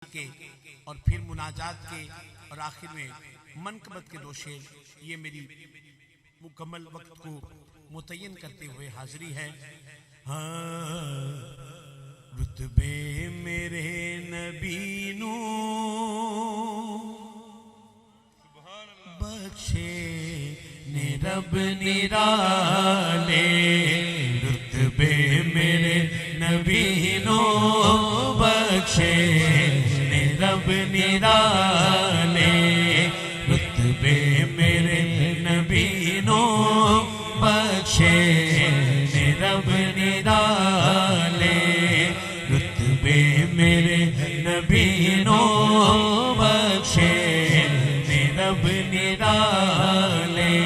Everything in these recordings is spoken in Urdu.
کے اور پھر مناجات کے اور آخر میں منقبت کے دو شعر، یہ میری مکمل وقت کو متعین کرتے ہوئے حاضری ہے۔ رتبے میرے نبی نو بخشے نے رب نرالے، رتبے میرے نبی نو بخشے نے رب نرالے، رتبے میرے نبی نو بخشے نے رب نرالے، رتبے میرے نبی نو بخشے نے رب نرالے۔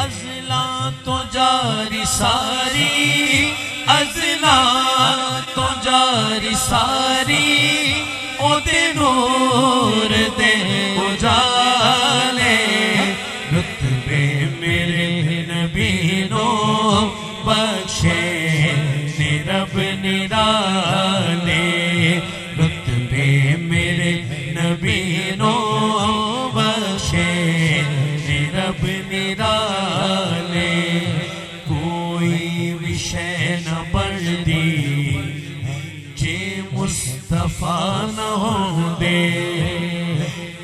ازلاں تو جاری ساری، ازلاں تو جاری ساری، او دے نور دے اجالے، رتبے میرے نبی نو بخشے نے رب نرالے، رتبے میرے نبی نو بخشے نے رب نرالے۔ کوئی وشے نہ بڑھدی جے مصطفیٰ نہ ہوندے،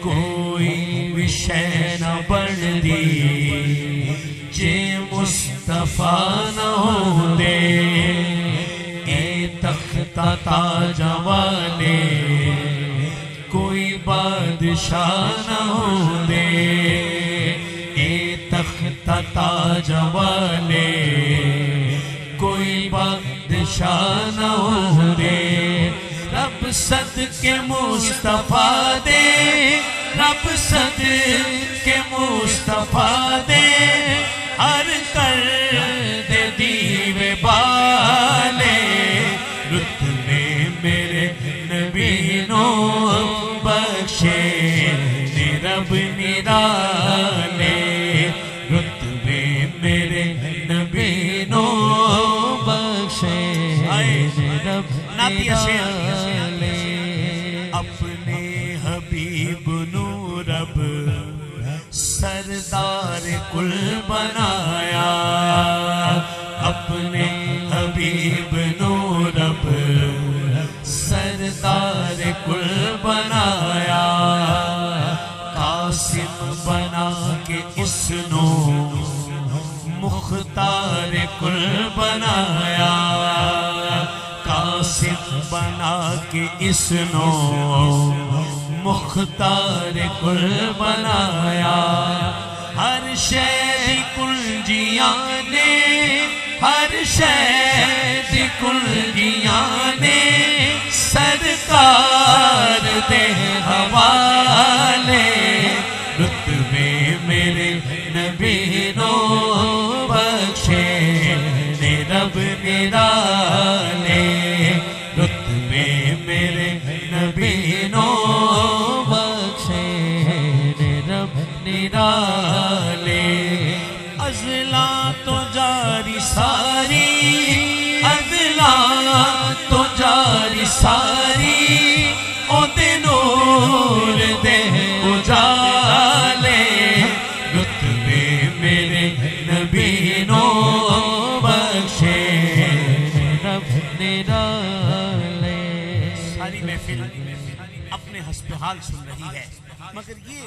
کوئی وشے نہ بڑھدی جے مصطفیٰ نہ ہوندے، اے تختہ تاج والے کوئی بادشاہ نہ ہوندے، اے تختہ تاج والے کوئی بادشاہ نہ ہوندے۔ رب صدقے مصطفیٰ دے، رب صدقے مصطفیٰ دے، ہر کر دے دیوے بالے، رتبے میرے نبی نو بخشے نے رب نرالے، رتبے میرے نبی نو بخشے نے رب نرالے۔ اپنے حبیب نو رب سردار کل بنایا، اپنے حبیب نو رب سردار کل بنایا، قاسم بنا کے اس نو مختار کل بنایا، قاسم بنا کے اس نو مختار کل بنایا۔ ہر شے دی کنجیاں نے، ہر شے دی کنجیاں نے سرکار دے حوالے، رتبے میرے نبی نو بخشے نے رب نرالے، رتبے میرے نبی نو بخشے نے رب نرالے۔ ازلاں تو جاری ساری، ازلاں تو جاری ساری، او دے نور دے اجالے، رتبے میرے نبی نو بخشے رب نرالے۔ ساری محفل اپنے حسب حال سن رہی ہے، مگر یہ